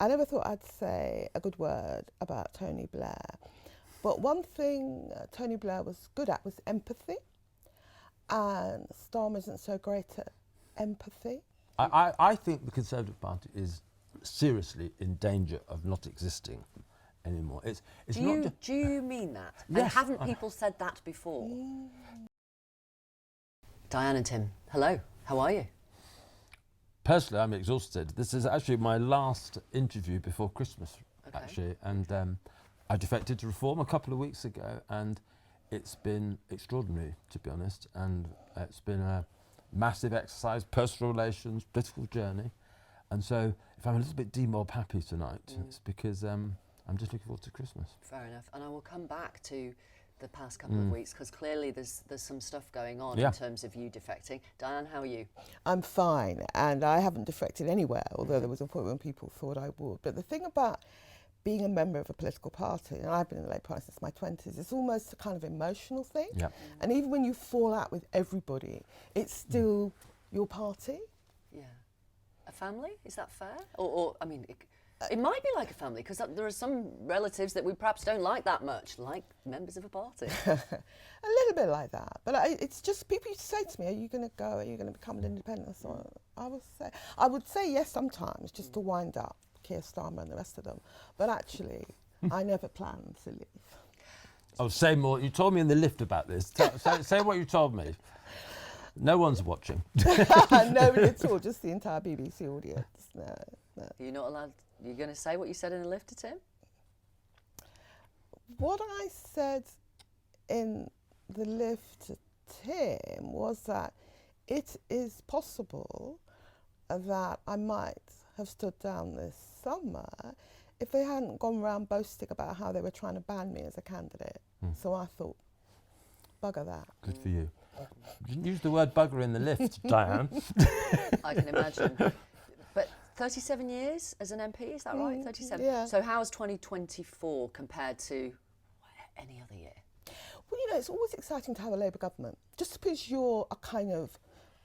I never thought I'd say a good word about Tony Blair. But one thing Tony Blair was good at was empathy. And Starmer isn't so great at empathy. I think the Conservative Party is seriously in danger of not existing anymore. Do you mean that? Yes. And haven't people said that before? Diane and Tim, hello. How are you? Personally, I'm exhausted. This is actually my last interview before Christmas, actually, and I defected to Reform a couple of weeks ago, and it's been extraordinary, to be honest, and it's been a massive exercise, personal relations, political journey, and so if I'm a little bit demob happy tonight, it's because I'm just looking forward to Christmas. Fair enough, and I will come back to the past couple of weeks, because clearly there's some stuff going on in terms of you defecting. Diane, how are you? I'm fine, and I haven't defected anywhere, although there was a point when people thought I would. But the thing about being a member of a political party, and I've been in the Labour Party since my 20s, it's almost a kind of emotional thing. And even when you fall out with everybody, it's still your party. Yeah. A family, is that fair? Or I mean, it might be like a family, because there are some relatives that we perhaps don't like that much, like members of a party. A little bit like that. But it's just, people used to say to me, are you going to go, are you going to become an independent? So I would say yes sometimes, just to wind up Keir, Starmer and the rest of them. But actually, I never planned to leave. Oh, say more. You told me in the lift about this. Say what you told me. No one's watching. Nobody at all, just the entire BBC audience. No. You're not allowed. You're going to say what you said in the lift to Tim? What I said in the lift to Tim was that it is possible that I might have stood down this summer if they hadn't gone round boasting about how they were trying to ban me as a candidate. So I thought, bugger that. Good for you. You didn't use the word bugger in the lift, Diane. I can imagine. But 37 years as an MP, is that right? 37? Yeah. So how's 2024 compared to any other year? Well, you know, it's always exciting to have a Labour government. Just because you're a kind of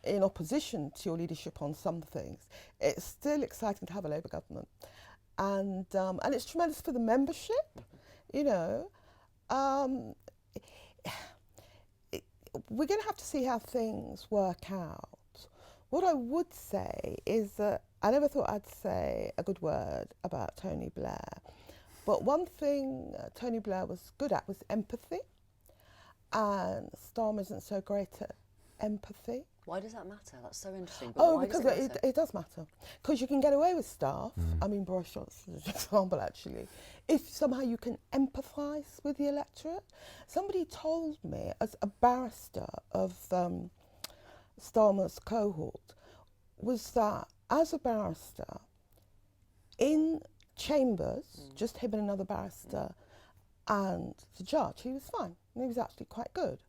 in opposition to your leadership on some things, it's still exciting to have a Labour government. And it's tremendous for the membership, you know. We're going to have to see how things work out. What I would say is that I never thought I'd say a good word about Tony Blair. But one thing Tony Blair was good at was empathy. And Starmer isn't so great at empathy. Why does that matter? That's so interesting. Oh, because it does matter. Because you can get away with stuff. I mean, Boris Johnson is an example, actually. If somehow you can empathise with the electorate. Somebody told me, as a barrister of Starmer's cohort, was that as a barrister, in chambers, just him and another barrister and the judge, he was fine. And he was actually quite good.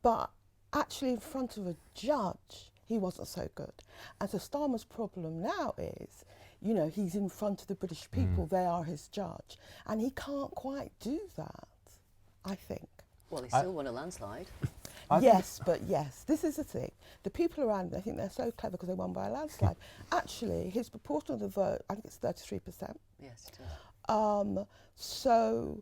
But actually in front of a judge, he wasn't so good. And so Starmer's problem now is, you know, he's in front of the British people, they are his judge. And he can't quite do that, I think. Well, he still won a landslide. Yes, this is the thing. The people around him, they think they're so clever because they won by a landslide. Actually, his proportion of the vote, I think it's 33%. Yes, it is. So,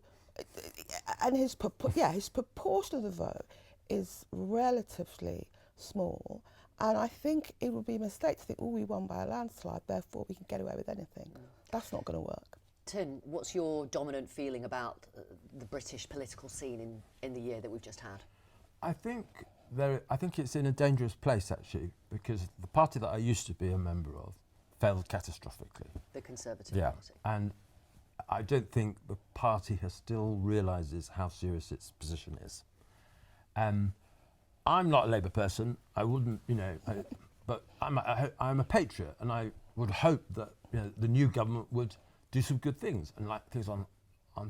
and his proportion of the vote is relatively small, and I think it would be a mistake to think, oh, we won by a landslide, therefore we can get away with anything. That's not going to work. Tim, what's your dominant feeling about the British political scene in the year that we've just had? I think it's in a dangerous place, actually, because the party that I used to be a member of failed catastrophically. The Conservative Party. And I don't think the party still realises how serious its position is. I'm not a Labour person. I wouldn't, you know, but I'm a patriot, and I would hope that, you know, the new government would do some good things, and like things on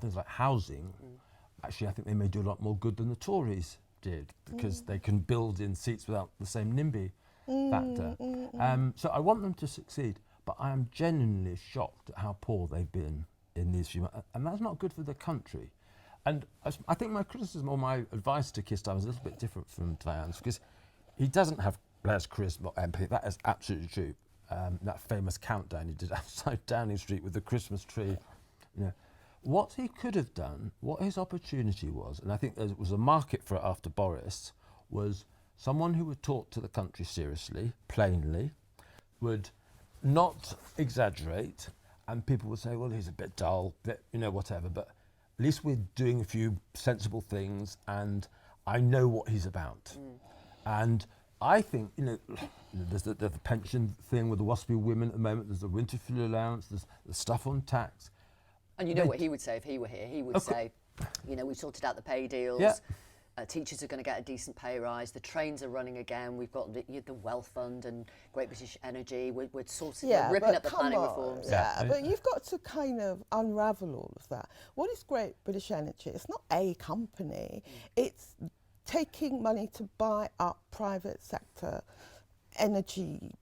things like housing. Actually, I think they may do a lot more good than the Tories did, because they can build in seats without the same NIMBY factor. So I want them to succeed, but I am genuinely shocked at how poor they've been in these few months, and that's not good for the country. And I think my criticism or my advice to Keir Starmer is a little bit different from Diane's, because he doesn't have Blair's charisma or empathy. That is absolutely true. that famous countdown he did outside Downing Street with the Christmas tree. You know, what he could have done, what his opportunity was, and I think there was a market for it after Boris, was someone who would talk to the country seriously, plainly, would not exaggerate, and people would say, well, he's a bit dull, bit, you know, whatever, but at least we're doing a few sensible things, and I know what he's about. And I think, you know, there's the pension thing with the waspy women at the moment, there's the winter fuel allowance, there's the stuff on tax. And you know what he would say if he were here? He would say, you know, we've sorted out the pay deals. Yeah. Teachers are going to get a decent pay rise. The trains are running again. We've got the Wealth Fund and Great British Energy. We're sorting, we're ripping up the planning reforms. Yeah, but you've got to kind of unravel all of that. What is Great British Energy? It's not a company. It's taking money to buy up private sector energy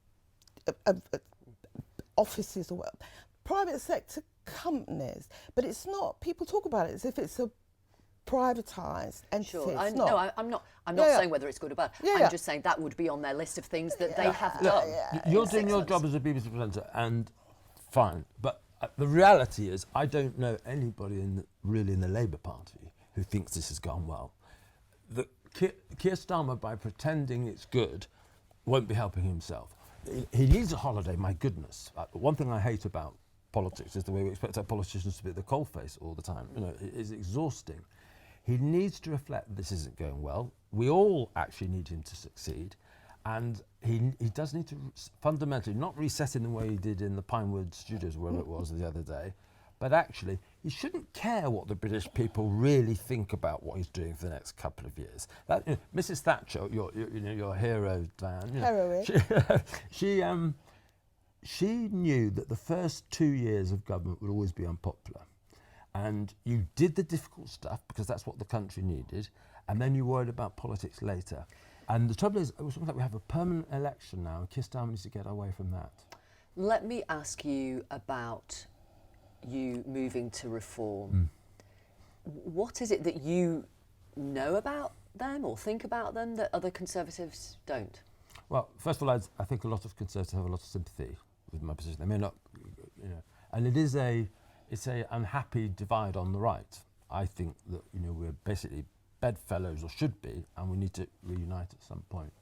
offices or whatever. Private sector companies, but it's not. People talk about it as if it's a privatised entity. Sure, I'm not saying whether it's good or bad. I'm just saying that would be on their list of things that they have done. You're doing your job as a BBC presenter, and fine. But the reality is, I don't know anybody really in the Labour Party who thinks this has gone well. Keir Starmer, by pretending it's good, won't be helping himself. He needs a holiday, my goodness. One thing I hate about politics is the way we expect our politicians to be at the coalface all the time. You know, it is exhausting. He needs to reflect this isn't going well. We all actually need him to succeed. And he does need to fundamentally, not reset in the way he did in the Pinewood Studios, wherever it was the other day, but actually, he shouldn't care what the British people really think about what he's doing for the next couple of years. That, you know, Mrs. Thatcher, your hero, Diane. You know, Heroine. she knew that the first 2 years of government would always be unpopular. And you did the difficult stuff because that's what the country needed, and then you worried about politics later. And the trouble is, it looks like we have a permanent election now, and Keir Starmer needs to get away from that. Let me ask you about you moving to Reform. What is it that you know about them or think about them that other Conservatives don't? Well, first of all, I think a lot of Conservatives have a lot of sympathy with my position. They may not, you know, and it's a unhappy divide on the right. I think that, you know, we're basically bedfellows, or should be, and we need to reunite at some point.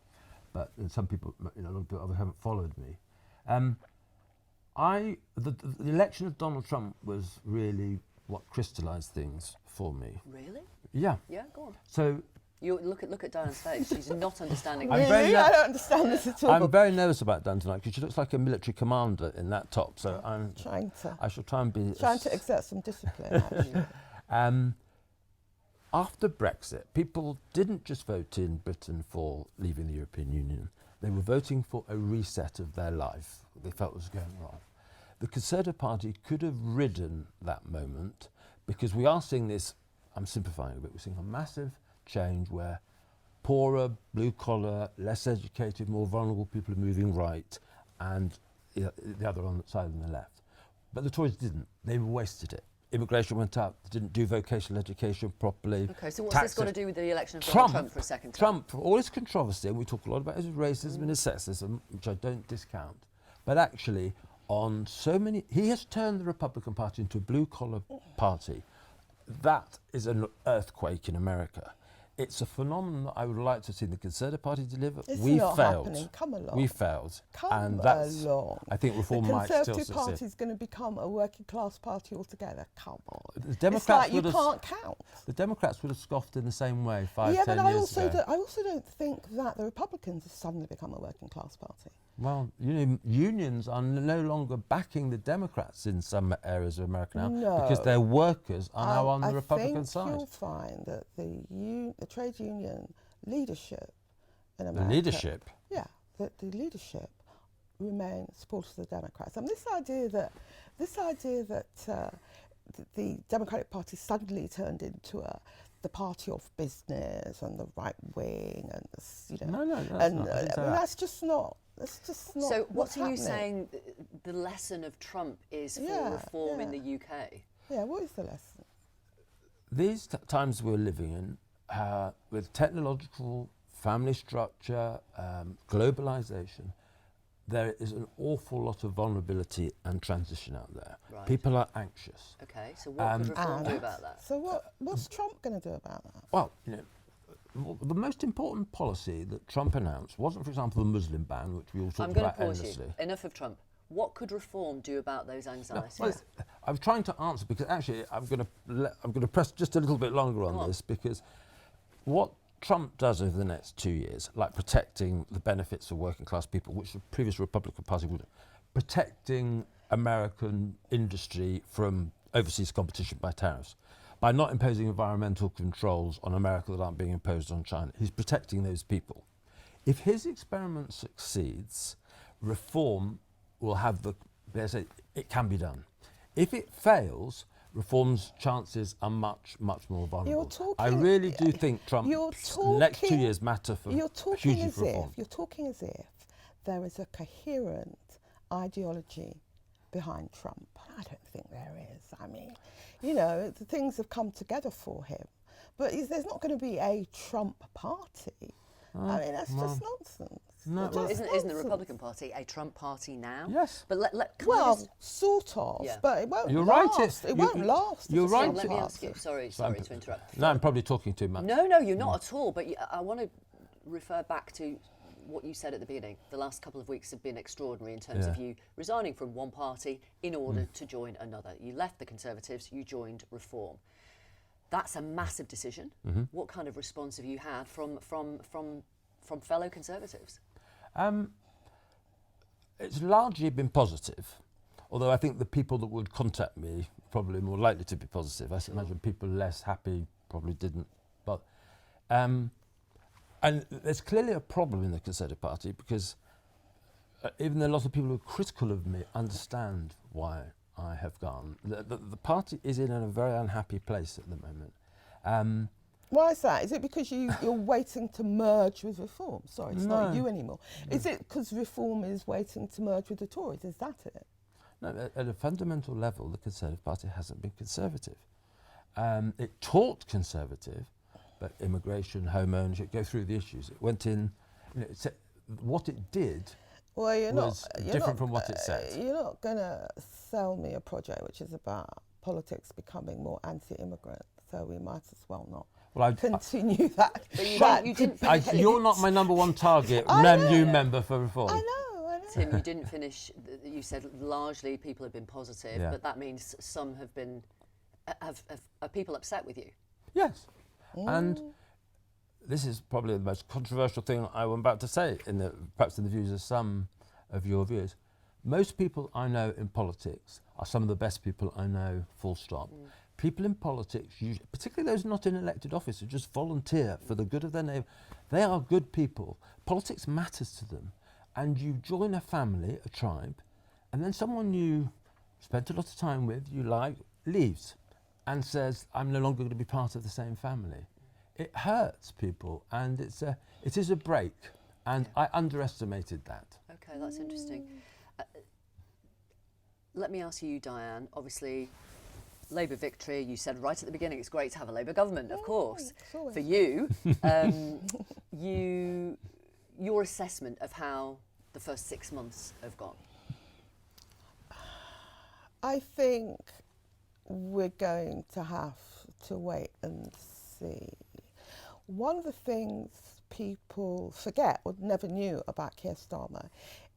But some people, you know, a lot of people haven't followed me. The election of Donald Trump was really what crystallised things for me. Really? Yeah. Yeah, go on. So you look at Diane's face. She's not understanding. Really? I don't understand this at all. I'm very nervous about Diane tonight because she looks like a military commander in that top. So I shall try and be trying to exert some discipline. Actually. After Brexit, people didn't just vote in Britain for leaving the European Union. They were voting for a reset of their life. They felt was going wrong. The Conservative Party could have ridden that moment because we are seeing this, I'm simplifying a bit, we're seeing a massive change where poorer, blue-collar, less educated, more vulnerable people are moving right, and the other on the side on the left. But the Tories didn't. They wasted it. Immigration went up, they didn't do vocational education properly. Okay, so what's this got to do with the election of Donald Trump for a second? Trump, for all his controversy, and we talk a lot about his racism and his sexism, which I don't discount, but actually, on so many, he has turned the Republican Party into a blue-collar party. That is an earthquake in America. It's a phenomenon that I would like to have seen the Conservative Party deliver. We failed. Happening. Come along. We failed. Come along. I think Reform might still succeed. The Conservative Party is going to become a working class party altogether. Come on. The Democrats it's like you can't count. The Democrats would have scoffed in the same way 5, 10 years ago. I also don't think that the Republicans have suddenly become a working class party. Well, you know, unions are no longer backing the Democrats in some areas of America now because their workers are now on the Republican side. I think you'll find that the trade union leadership in America... The leadership? Yeah, the leadership remain supporters of the Democrats. And this idea that the Democratic Party suddenly turned into the party of business and the right wing and that's just not. So what are you saying the lesson of Trump is for reform in the UK? Yeah, what is the lesson? These times we're living in, with technological family structure, globalisation, there is an awful lot of vulnerability and transition out there. Right. People are anxious. Okay, so what could reform do about that? So what's Trump going to do about that? Well, the most important policy that Trump announced wasn't, for example, the Muslim ban, which we all I'm talked going about to pause endlessly. you. Enough of Trump. What could reform do about those anxieties? Well, I'm trying to answer because actually I'm going to press just a little bit longer on this, because what Trump does over the next 2 years, like protecting the benefits of working class people, which the previous Republican Party would, protecting American industry from overseas competition by tariffs, by not imposing environmental controls on America that aren't being imposed on China. He's protecting those people. If his experiment succeeds, reform will have it can be done. If it fails, reform's chances are much, much more vulnerable. I really do think Trump's next 2 years matter for hugely for reform. You're talking as if there is a coherent ideology behind Trump. I don't think there is. I mean, the things have come together for him. But there's not going to be a Trump party. I mean, that's just nonsense. No, Well, isn't the Republican Party a Trump party now? Yes. But sort of, Yeah. but it won't You're last. right, It won't last. you're if it's right. Trump Let me party. ask you. Sorry to interrupt. No, I'm probably talking too much. No, you're not at all. But I want to refer back to what you said at the beginning. The last couple of weeks have been extraordinary in terms of you resigning from one party in order to join another. You left the Conservatives, you joined Reform. That's a massive decision. What kind of response have you had from fellow Conservatives? It's largely been positive, although I think the people that would contact me probably more likely to be positive. I imagine people less happy probably didn't. But and there's clearly a problem in the Conservative Party, because even though a lot of people who are critical of me understand why I have gone, the party is in a very unhappy place at the moment. Why is that? Is it because you're waiting to merge with Reform? Sorry, it's not you anymore. Is it because Reform is waiting to merge with the Tories? Is that it? No, at a fundamental level, the Conservative Party hasn't been conservative. It talked conservative, but immigration, home ownership, go through the issues. It went in, what it did was different from what it said. You're not going to sell me a project which is about politics becoming more anti-immigrant, so we might as well not. Continue that. But you didn't finish. You're not my number one target, new member for Reform. I know. Tim, you didn't finish. You said largely people have been positive, but that means some have been. Are people upset with you? Yes. And this is probably the most controversial thing I'm about to say, perhaps in the views of some of your viewers. Most people I know in politics are some of the best people I know, full stop. People in politics, particularly those not in elected office, who just volunteer for the good of their neighbour, they are good people. Politics matters to them. And you join a family, a tribe, and then someone you spent a lot of time with, you like, leaves and says, I'm no longer going to be part of the same family. It hurts people, and it is a break, and I underestimated that. Okay, that's interesting. Let me ask you, Diane, obviously Labour victory, you said right at the beginning it's great to have a Labour government, of course. For you, your assessment of how the first 6 months have gone? I think we're going to have to wait and see. One of the things people forget or never knew about Keir Starmer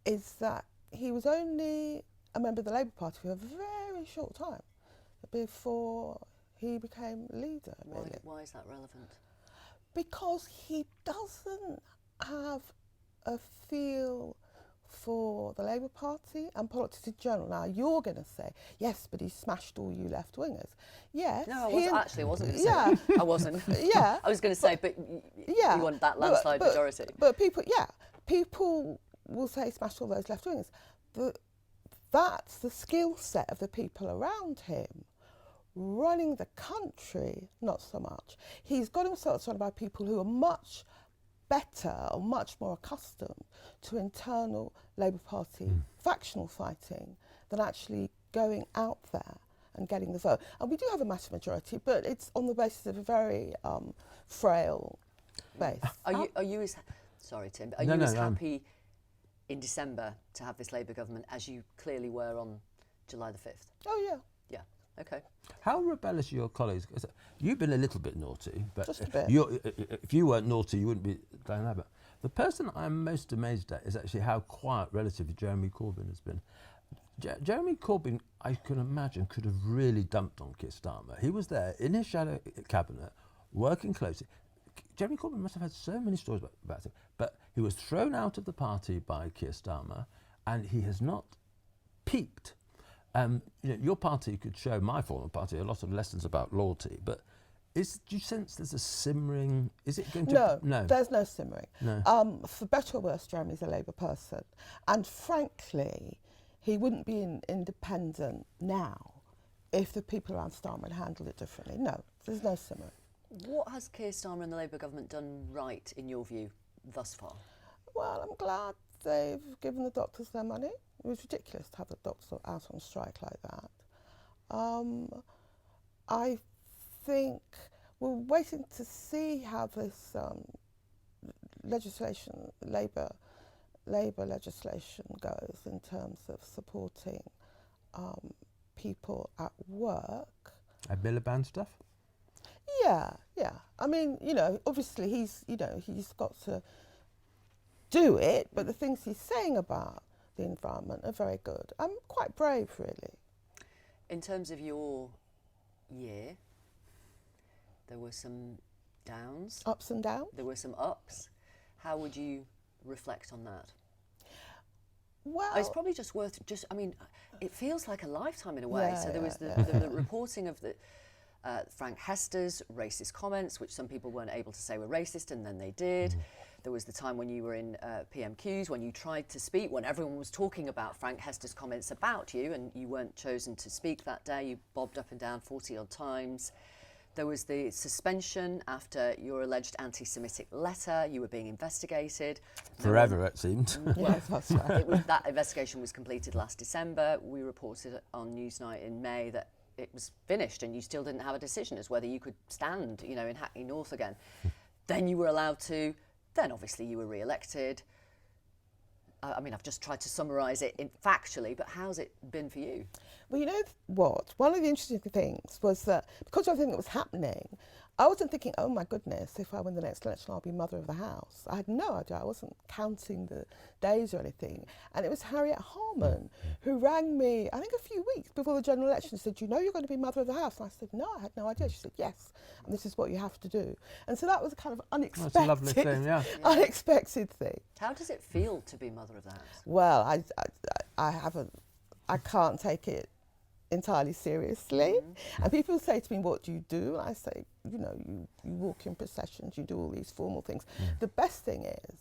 is that he was only a member of the Labour Party for a very short time before he became leader. Why is that relevant? Because he doesn't have a feel for the Labour Party and politics in general. Now, you're going to say, yes, but he smashed all you left-wingers. Yes. No, I wasn't going to say I wasn't. Yeah. I was going to say, but you want that landslide majority. But people will say smashed all those left-wingers. But that's the skill set of the people around him. Running the country, not so much. He's got himself surrounded by people who are much better or much more accustomed to internal Labour Party factional fighting than actually going out there and getting the vote. And we do have a massive majority, but it's on the basis of a very frail base. Are you as sorry, Tim? Are you as happy in December to have this Labour government, as you clearly were on July the 5th? Oh, yeah. Yeah, okay. How rebellious are your colleagues? 'Cause you've been a little bit naughty, but Just a bit. if you weren't naughty, you wouldn't be Diane Abbott. The person I'm most amazed at is actually how quiet relatively Jeremy Corbyn has been. Jeremy Corbyn, I can imagine, could have really dumped on Keir Starmer. He was there in his shadow cabinet, working closely. Jeremy Corbyn must have had so many stories about him, but he was thrown out of the party by Keir Starmer, and he has not peaked. Your party could show my former party a lot of lessons about loyalty, but do you sense there's a simmering? Is it going to? No, there's no simmering. No. For better or worse, Jeremy's a Labour person, and frankly, he wouldn't be independent now if the people around Starmer had handled it differently. No, there's no simmering. What has Keir Starmer and the Labour government done right, in your view, thus far? Well, I'm glad they've given the doctors their money. It was ridiculous to have the doctors out on strike like that. I think we're waiting to see how this legislation, Labour legislation goes in terms of supporting people at work. A Miliband stuff? Yeah. I mean, obviously he's got to do it, but the things he's saying about the environment are very good. I'm quite brave, really. In terms of your year, there were some downs. Ups and downs. There were some ups. How would you reflect on that? Well, It's probably just worth it feels like a lifetime in a way. Yeah, so there was yeah, the reporting of the Frank Hester's racist comments, which some people weren't able to say were racist, and then they did. There was the time when you were in PMQs, when you tried to speak, when everyone was talking about Frank Hester's comments about you, and you weren't chosen to speak that day. You bobbed up and down 40 odd times. There was the suspension after your alleged anti-Semitic letter. You were being investigated. Forever, it seemed. yes, that's right. That investigation was completed last December. We reported on Newsnight in May that it was finished, and you still didn't have a decision as whether you could stand, in Hackney North again. Then you were allowed to. Then obviously you were re-elected. I've just tried to summarise it factually, but how's it been for you? Well, you know what? One of the interesting things was that because of everything that was happening, I wasn't thinking, oh my goodness, if I win the next election, I'll be Mother of the House. I had no idea. I wasn't counting the days or anything. And it was Harriet Harman who rang me, I think a few weeks before the general election, and said, you're going to be Mother of the House? And I said, no, I had no idea. She said, yes, and this is what you have to do. And so that was a kind of unexpected, That's a lovely thing, yeah. unexpected thing. How does it feel to be Mother of the House? Well, I can't take it entirely seriously. And people say to me, what do you do? And I say, you walk in processions, you do all these formal things. The best thing is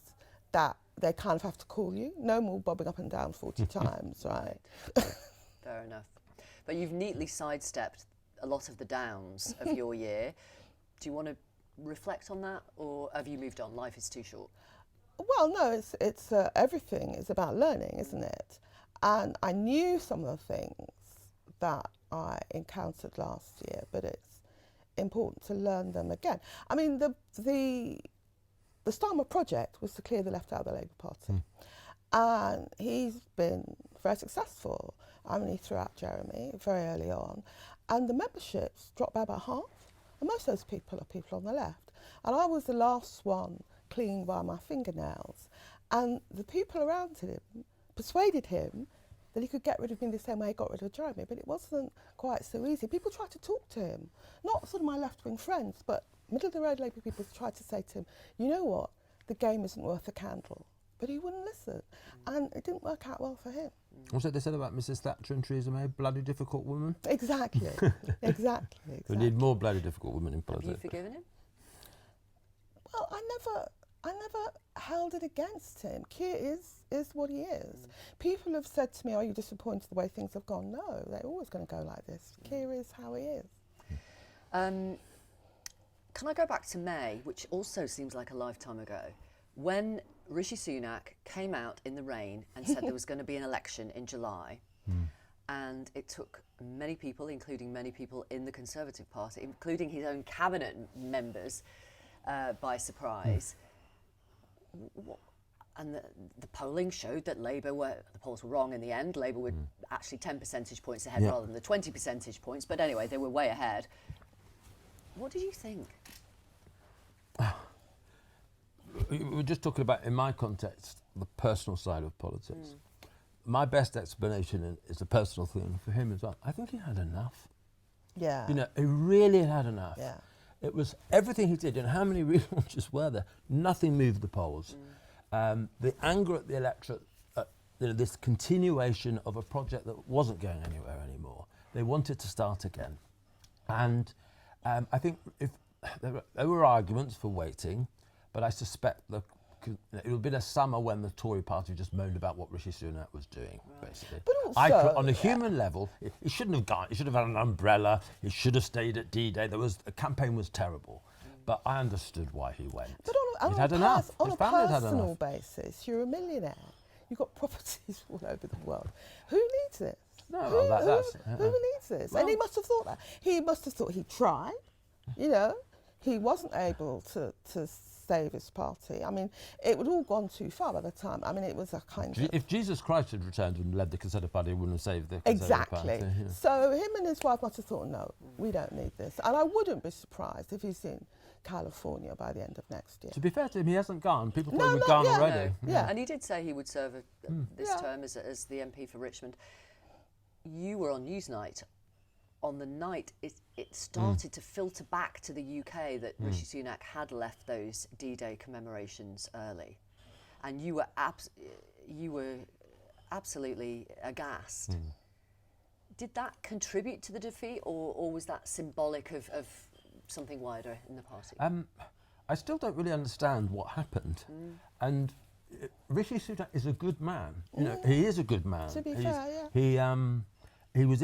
that they kind of have to call you. No more bobbing up and down 40 times, right? Fair enough. But you've neatly sidestepped a lot of the downs of your year. Do you want to reflect on that, or have you moved on? Life is too short. Well, no, it's everything is about learning, isn't it? And I knew some of the things that I encountered last year, but it's important to learn them again. I mean, the Starmer project was to clear the left out of the Labour Party. And he's been very successful. He threw out Jeremy very early on. And the memberships dropped by about half. And most of those people are people on the left. And I was the last one clinging by my fingernails. And the people around him persuaded him that he could get rid of me the same way he got rid of Jeremy, but it wasn't quite so easy. People tried to talk to him, not sort of my left-wing friends, but middle-of-the-road Labour people tried to say to him, you know what, the game isn't worth a candle. But he wouldn't listen, and it didn't work out well for him. What's that they said about Mrs Thatcher and Theresa May? Bloody difficult woman? Exactly, exactly. We need more bloody difficult women in Have you politics. forgiven him? Well, I never held it against him. Keir is what he is. People have said to me, are you disappointed the way things have gone? No, they're always going to go like this. Keir is how he is. Can I go back to May, which also seems like a lifetime ago, when Rishi Sunak came out in the rain and said there was going to be an election in July, and it took many people, including many people in the Conservative Party, including his own cabinet members, by surprise. And the polling showed that Labour the polls were wrong in the end. Labour were actually 10 percentage points ahead rather than the 20 percentage points. But anyway, they were way ahead. What did you think? We were just talking about, in my context, the personal side of politics. My best explanation is a personal thing for him as well. I think he had enough. Yeah. You know, he really had enough. Yeah. It was everything he did, and how many relaunches were there? Nothing moved the polls. The anger at the electorate, this continuation of a project that wasn't going anywhere anymore. They wanted to start again. And I think if there were arguments for waiting, but I suspect it would be a summer when the Tory party just moaned about what Rishi Sunak was doing, basically. But also, on a human level, he shouldn't have gone. He should have had an umbrella. He should have stayed at D-Day. The campaign was terrible, but I understood why he went. But on a personal basis, you're a millionaire. You've got properties all over the world. Who needs it? No, who needs this? Well, and he must have thought that. He must have thought he tried. You know, he wasn't able to save his party. I mean, it would all gone too far by the time. I mean, it was a kind of... If Jesus Christ had returned and led the Conservative Party, he wouldn't have saved the Conservative Party. Exactly. Yeah. So him and his wife must have thought, no, we don't need this. And I wouldn't be surprised if he's in California by the end of next year. To be fair to him, he hasn't gone. People thought No, he would not gone yet. already. No. Yeah. And he did say he would serve this term as the MP for Richmond. You were on Newsnight on the night it started to filter back to the UK that Rishi Sunak had left those D-Day commemorations early, and you were absolutely aghast. Did that contribute to the defeat, or was that symbolic of something wider in the party? I still don't really understand what happened, and Rishi Sunak is a good man. You know, he is a good man. To be fair, yeah. He was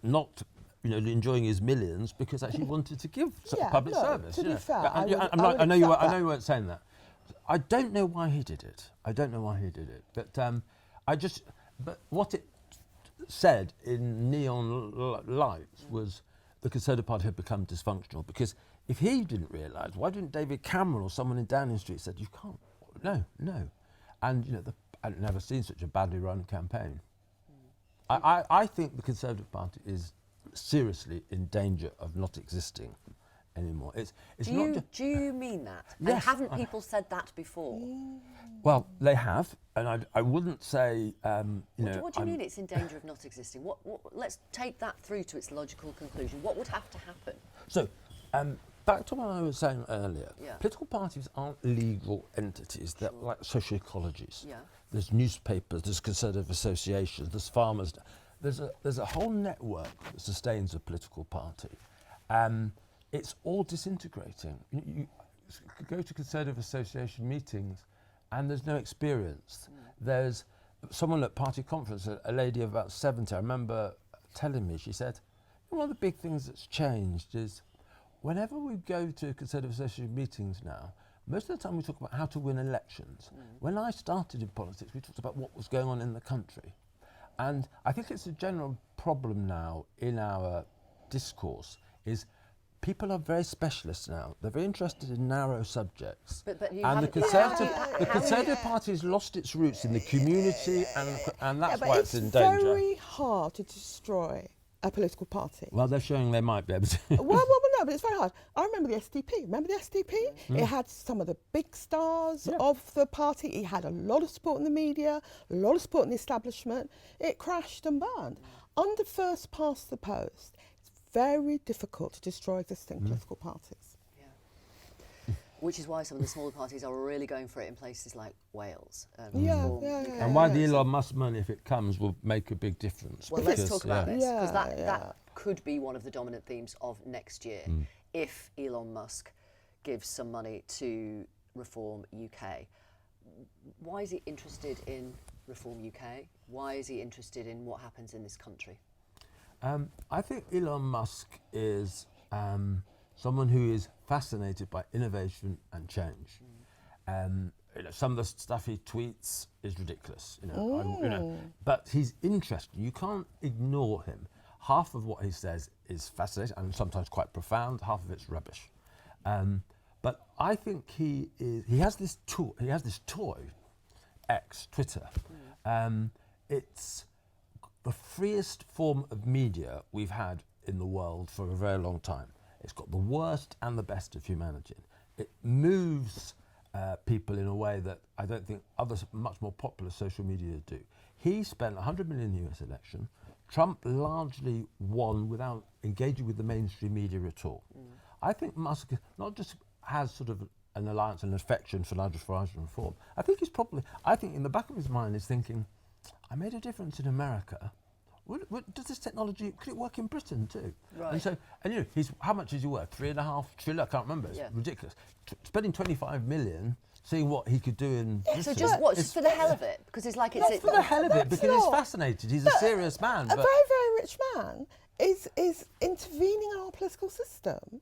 not enjoying his millions because actually he wanted to give public service. To be fair, I know you weren't saying that. I don't know why he did it. But what it said in neon lights was the Conservative Party had become dysfunctional, because if he didn't realise, why didn't David Cameron or someone in Downing Street said, you can't, no. And I've never seen such a badly run campaign. I think the Conservative Party is seriously in danger of not existing anymore. Do you mean that? Yes. And haven't people said that before? Well, they have, and I wouldn't say. What do you mean it's in danger of not existing? What? Let's take that through to its logical conclusion. What would have to happen? So, back to what I was saying earlier. Yeah. Political parties aren't legal entities. They're like social ecologies. Yeah. There's newspapers, there's conservative associations, there's farmers. There's a whole network that sustains a political party. It's all disintegrating. You go to conservative association meetings and there's no experience. There's someone at party conference, a lady of about 70, I remember telling me, she said, one of the big things that's changed is whenever we go to conservative association meetings now, most of the time we talk about how to win elections. When I started in politics, we talked about what was going on in the country. And I think it's a general problem now in our discourse is people are very specialist now. They're very interested in narrow subjects. But you and the haven't- Conservative Party has lost its roots in the community, and that's why it's in It's danger. very hard to destroy a political party. Well, they're showing they might be able to. well, no, but it's very hard. I remember the SDP. Remember the SDP? It had some of the big stars of the party. It had a lot of support in the media, a lot of support in the establishment. It crashed and burned. Under first past the post, it's very difficult to destroy existing political parties. Which is why some of the smaller parties are really going for it in places like Wales. And why the Elon Musk money, if it comes, will make a big difference. Well, let's talk about this, because Yeah, that could be one of the dominant themes of next year, if Elon Musk gives some money to Reform UK. Why is he interested in Reform UK? Why is he interested in what happens in this country? I think Elon Musk is someone who is fascinated by innovation and change. Some of the stuff he tweets is ridiculous, but he's interesting. You can't ignore him. Half of what he says is fascinating and sometimes quite profound. Half of it's rubbish. But I think he has this toy X, Twitter. It's the freest form of media we've had in the world for a very long time. It's got the worst and the best of humanity. It moves people in a way that I don't think other much more popular social media do. He spent 100 million in the US election. Trump largely won without engaging with the mainstream media at all. I think Musk not just has sort of an alliance and affection for larger horizon reform. I think in the back of his mind is thinking, I made a difference in America. Does this technology, could it work in Britain too? Right. And so, and you know, how much is he worth? $3.5 trillion, I can't remember, it's ridiculous. Spending 25 million, seeing what he could do in Britain. So just what, just for the hell of it? Because it's like Not for the hell of it, because he's fascinated, he's a serious man. A very, very rich man is intervening in our political system,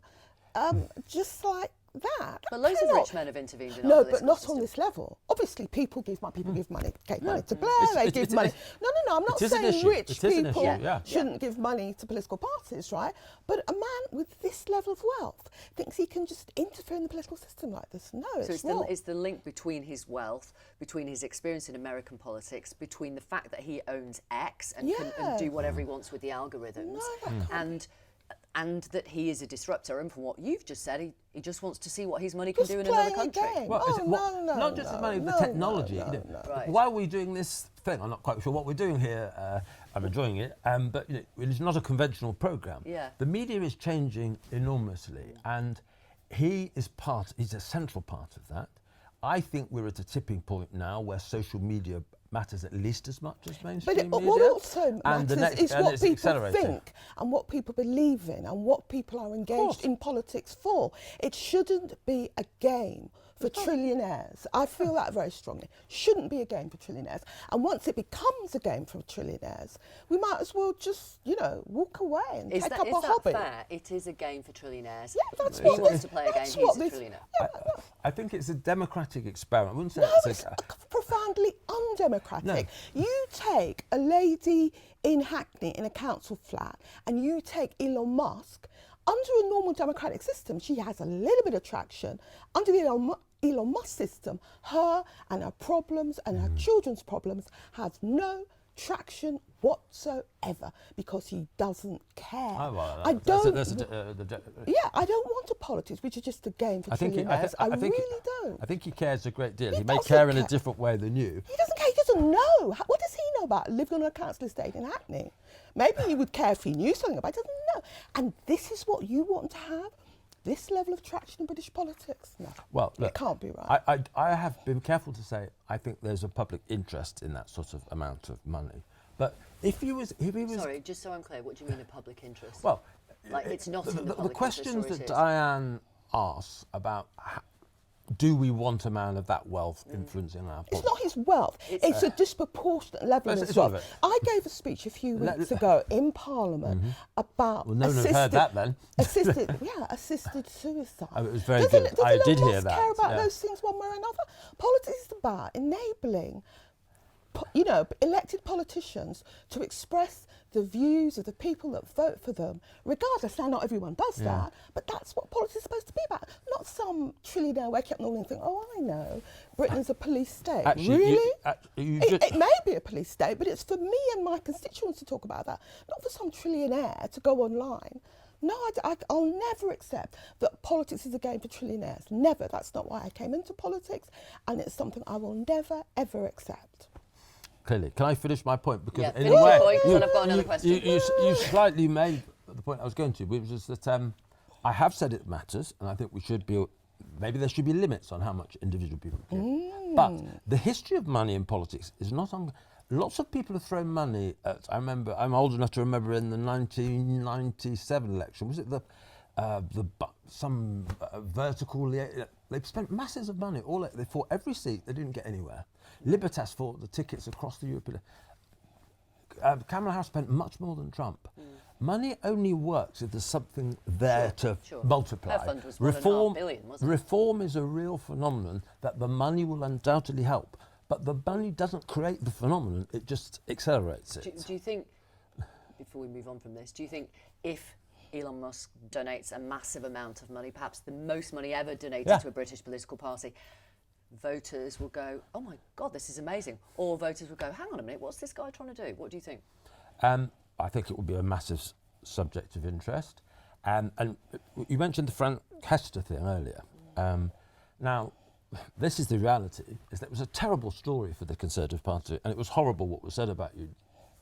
just like that. But loads of rich men have intervened in our No, political but not system. on this level. Obviously, people give money. People give money. Gave money to Blair. They give it's- money. No. I'm not it is an saying issue. rich It is an people issue, yeah. shouldn't give money to political parties, right? But a man with this level of wealth thinks he can just interfere in the political system like this. No, So it's not. it's the link between his wealth, between his experience in American politics, between the fact that he owns X and can Yeah. do whatever he wants with the algorithms, No, that can't and that he is a disruptor. And from what you've just said, he just wants to see what his money can Just do in another playing a country. game. Well, Oh, is it not just the money, the technology. No. Right. Why are we doing this thing? I'm not quite sure what we're doing here. I'm enjoying it, but you know, it's not a conventional program. Yeah. The media is changing enormously, and he's a central part of that. I think we're at a tipping point now where social media matters at least as much as mainstream But media. what also And the matters next- is and what it's people accelerating. think and what people believe in and what people are engaged in politics for. It shouldn't be a game for trillionaires. I feel that very strongly. Shouldn't be a game for trillionaires. And once it becomes a game for trillionaires, we might as well just, walk away and take up a hobby. Fair? It is a game for trillionaires. Yeah, that's He what wants this- to play a game, that's he's what a this- trillionaire. I think it's a democratic experiment. I wouldn't say No, it's it's profoundly undemocratic. No. You take a lady in Hackney in a council flat and you take Elon Musk, under a normal democratic system, she has a little bit of traction. Under the Elon Musk system, her and her problems and her children's problems have no traction whatsoever because he doesn't care. Oh, well, I don't. yeah, I don't want a politics which is just a game for I think trillionaires. I really don't. I think he cares a great deal. He He may doesn't care in a care. different way than you. He doesn't care. He doesn't know. What does he know about living on a council estate in Hackney? Maybe he would care if he knew something about it. He doesn't know. And this is what you want to have? This level of traction in British politics? No. Well, look, it can't be right. I have been careful to say I think there's a public interest in that sort of amount of money. But if he was, Sorry, just so I'm clear, what do you mean a public interest? well, like it's not in the the public questions interest, or that it is? Diane asks about do we want a man of that wealth influencing our It's politics? not his wealth. It's a disproportionate level of It's his all of wealth. it. I gave a speech a few weeks ago in Parliament about Well, no one had heard that then. assisted suicide. Oh, it was very Doesn't- good. doesn't I Elon did hear Musk that, care about yeah. those things one way or another? Politics is about enabling elected politicians to express the views of the people that vote for them, regardless. Now, not everyone does that, but that's what politics is supposed to be about. Not some trillionaire waking up in the morning and think, oh, I know, Britain's a police state. Actually, Really? you It may be a police state, but it's for me and my constituents to talk about that, not for some trillionaire to go online. No, I'll never accept that politics is a game for trillionaires. Never. That's not why I came into politics, and it's something I will never, ever accept. Clearly. Can I finish my point? Because Yeah, in finish a your way, point, 'cause then I've got another question. You slightly made the point I was going to, which is that I have said it matters, and I think we should be. Maybe there should be limits on how much individual people give. But the history of money in politics is not on. Lots of people have thrown money at. I remember. I'm old enough to remember in the 1997 election. Was it some vertical? They spent masses of money. They fought every seat. They didn't get anywhere. Libertas fought the tickets across the European. Kamala Harris spent much more than Trump. Money only works if there's something there to multiply. Her fund was $1.5 billion, wasn't it? Reform is a real phenomenon that the money will undoubtedly help. But the money doesn't create the phenomenon, it just accelerates it. Do you think, before we move on from this, do you think if Elon Musk donates a massive amount of money, perhaps the most money ever donated to a British political party, voters will go, oh my God, this is amazing. Or voters will go, hang on a minute, what's this guy trying to do? What do you think? I think it would be a massive subject of interest. And you mentioned the Frank Hester thing earlier. Now, this is the reality, is that it was a terrible story for the Conservative Party, and it was horrible what was said about you,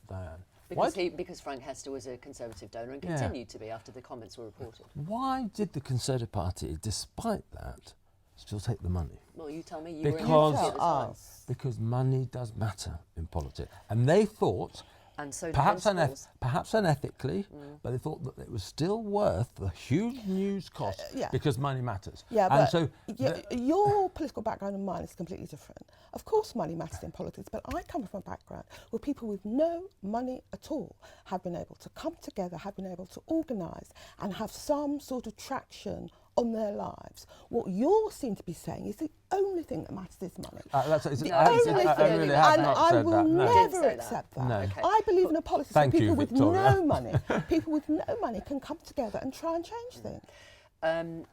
Diane. Because Frank Hester was a Conservative donor and continued to be after the comments were reported. Why did the Conservative Party, despite that, still take the money? Well, you tell me. You were in Because the at the time. because money does matter in politics, and they thought, And so perhaps principles. perhaps unethically, but they thought that it was still worth the huge news cost because money matters. Yeah, and but so your political background and mine is completely different. Of course money matters in politics, but I come from a background where people with no money at all have been able to come together, have been able to organise and have some sort of traction on their lives. What you seem to be saying is the only thing that matters is money. I really have And not I said will that. No. never Say that. accept that. No. Okay. I believe in a policy Thank where you, people with Victoria. no money, people with no money can come together and try and change things.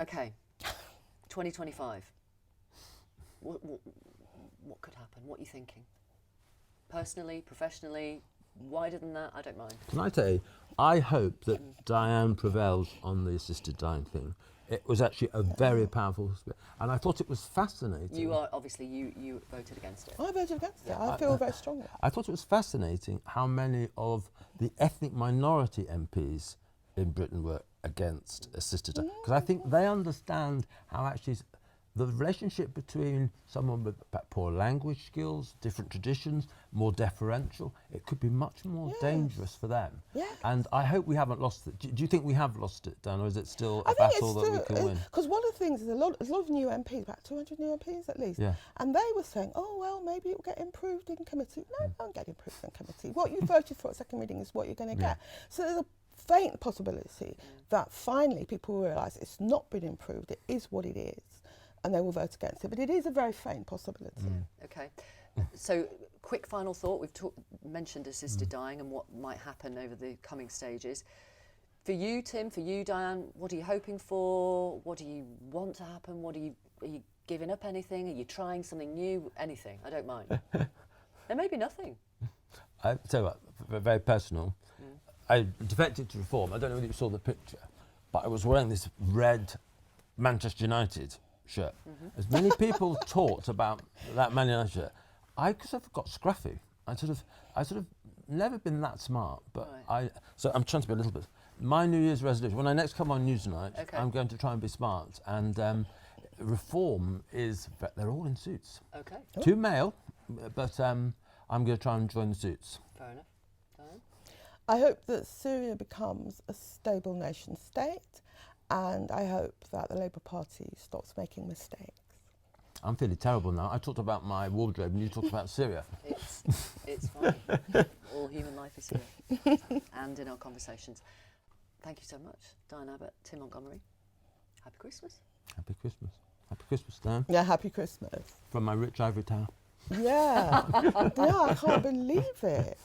Okay, 2025. What could happen? What are you thinking? Personally, professionally, wider than that? I don't mind. Can I tell you, I hope that Diane prevails on the assisted dying thing. It was actually a very powerful, and I thought it was fascinating. You are obviously you voted against it. I voted against it. I feel very strongly. I thought it was fascinating how many of the ethnic minority MPs in Britain were against assisted dying, because I think they understand how actually the relationship between someone with poor language skills, different traditions, more deferential, it could be much more dangerous for them. Yeah. And I hope we haven't lost it. Do you think we have lost it, Dan, or is it still a I think battle that we can win? because one of the things is a lot of new MPs, about 200 new MPs at least, Yeah. and they were saying, oh well, maybe it will get improved in committee. No, it won't get improved in committee. What you voted for at second reading is what you're going to get. So there's a faint possibility that finally people will realise it's not been improved. It is what it is, and they will vote against it. But it is a very faint possibility. Okay. So, quick final thought. We've mentioned assisted dying and what might happen over the coming stages. For you, Tim, for you, Diane, what are you hoping for? What do you want to happen? Are you giving up anything? Are you trying something new? Anything? I don't mind. There may be nothing. I tell you what, very personal. I defected to Reform. I don't know whether you saw the picture, but I was wearing this red Manchester United shirt. As many people talked about that Man United shirt, I sort of got scruffy. I sort of never been that smart, but so I'm trying to be a little bit. My New Year's resolution, when I next come on Newsnight, I'm going to try and be smart. And Reform is, they're all in suits. Okay. 2 male, but I'm going to try and join the suits. Fair enough. Diane? I hope that Syria becomes a stable nation state, and I hope that the Labour Party stops making mistakes. I'm feeling terrible now. I talked about my wardrobe and you talked about Syria. It's fine. All human life is here and in our conversations. Thank you so much, Diane Abbott, Tim Montgomerie. Happy Christmas. Happy Christmas. Happy Christmas, Dan. Yeah, happy Christmas. From my rich ivory tower. Yeah, yeah, I can't believe it.